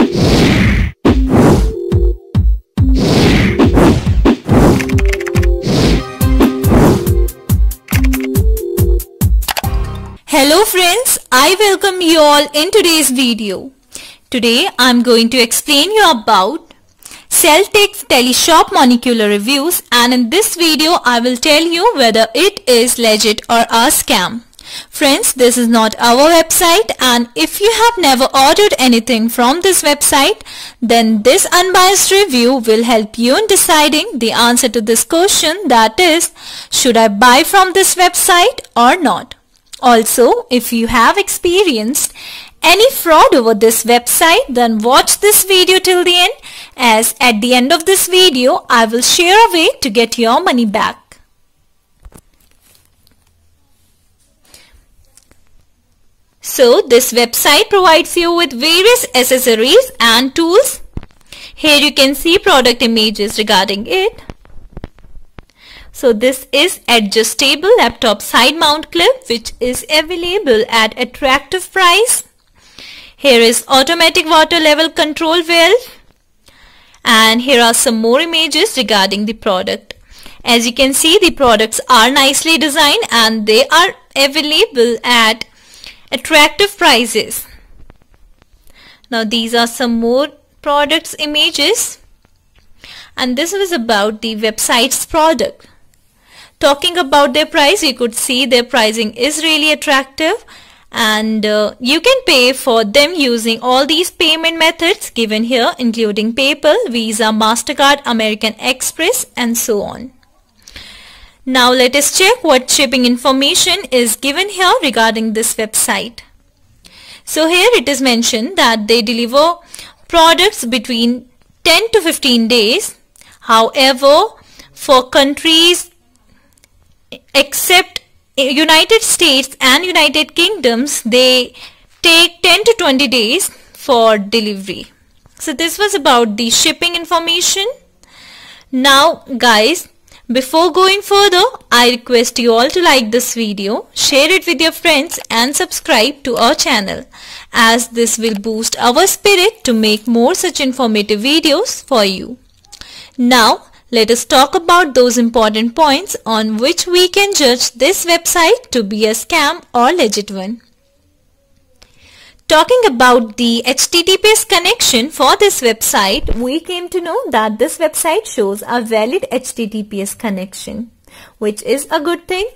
Hello friends, I welcome you all in today's video. Today I am going to explain you about Celtech Teleshop monocular reviews, and in this video I will tell you whether it is legit or a scam. Friends, this is not our website, and if you have never ordered anything from this website, then this unbiased review will help you in deciding the answer to this question, that is, should I buy from this website or not? Also, if you have experienced any fraud over this website, then watch this video till the end, as at the end of this video I will share a way to get your money back. So this website provides you with various accessories and tools. Here you can see product images regarding it. So this is adjustable laptop side mount clip, which is available at attractive price. Here is automatic water level control valve, and here are some more images regarding the product. As you can see, the products are nicely designed and they are available at attractive prices. Now these are some more products images, and this was about the website's product. Talking about their price, you could see their pricing is really attractive, and you can pay for them using all these payment methods given here, including PayPal, Visa, MasterCard, American Express, and so on. Now let us check what shipping information is given here regarding this website. So here it is mentioned that they deliver products between 10 to 15 days. However, for countries except United States and United Kingdoms, they take 10 to 20 days for delivery. So this was about the shipping information. Now guys, before going further, I request you all to like this video, share it with your friends and subscribe to our channel, as this will boost our spirit to make more such informative videos for you. Now let us talk about those important points on which we can judge this website to be a scam or legit one. Talking about the HTTPS connection for this website, we came to know that this website shows a valid HTTPS connection, which is a good thing.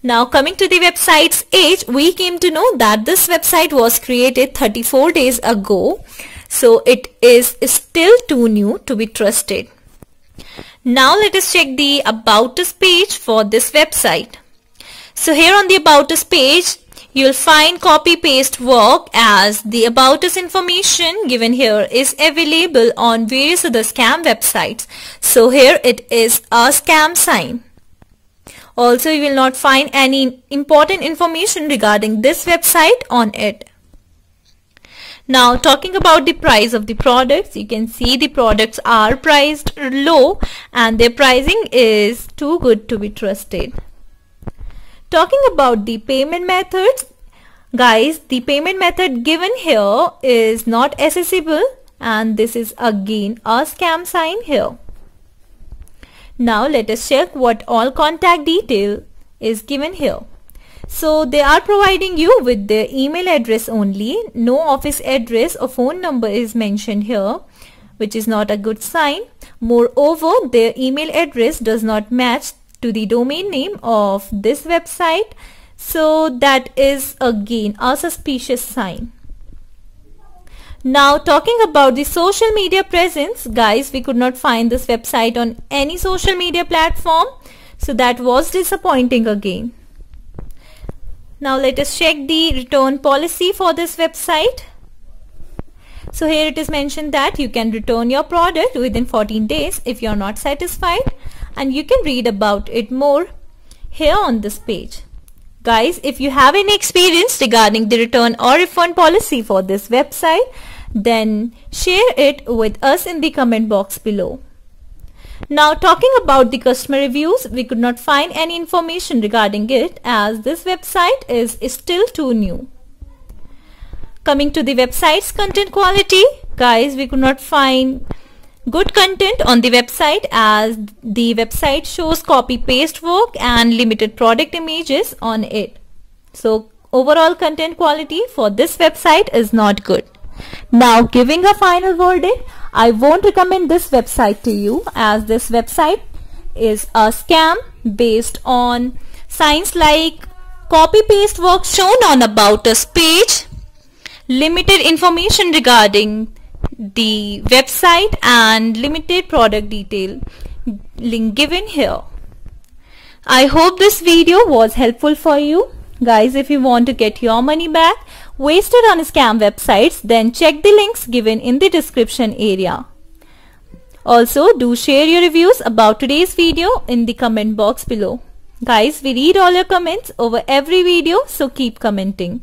Now coming to the website's age, we came to know that this website was created 34 days ago, so it is still too new to be trusted. Now let us check the About Us page for this website. So here on the About Us page, you'll find copy-paste work, as the About Us information given here is available on various other scam websites. So here it is a scam sign. Also, you will not find any important information regarding this website on it. Now talking about the price of the products, you can see the products are priced low and their pricing is too good to be trusted. Talking about the payment methods, guys, the payment method given here is not accessible, and this is again a scam sign here. Now let us check what all contact detail is given here. So they are providing you with their email address only. No office address or phone number is mentioned here, which is not a good sign. Moreover, their email address does not match to the domain name of this website, so that is again a suspicious sign. Now talking about the social media presence, guys, we could not find this website on any social media platform, so that was disappointing again. Now let us check the return policy for this website. So here it is mentioned that you can return your product within 14 days if you are not satisfied, and you can read about it more here on this page. Guys, if you have any experience regarding the return or refund policy for this website, then share it with us in the comment box below. Now talking about the customer reviews, we could not find any information regarding it, as this website is still too new. Coming to the website's content quality, guys, we could not find good content on the website, as the website shows copy paste work and limited product images on it. So overall content quality for this website is not good. Now, giving a final verdict, I won't recommend this website to you, as this website is a scam based on signs like copy paste work shown on About Us page, limited information regarding the website, and limited product detail link given here. I hope this video was helpful for you. Guys, if you want to get your money back wasted on scam websites, then check the links given in the description area. Also, do share your reviews about today's video in the comment box below. Guys, we read all your comments over every video, so keep commenting.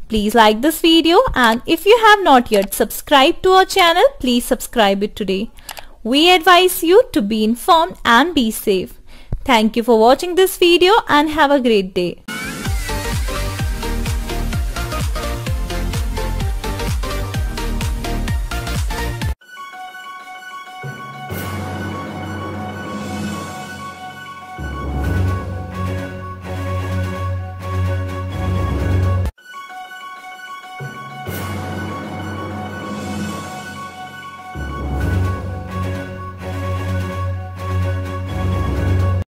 Please like this video, and if you have not yet subscribed to our channel, please subscribe it today. We advise you to be informed and be safe. Thank you for watching this video and have a great day.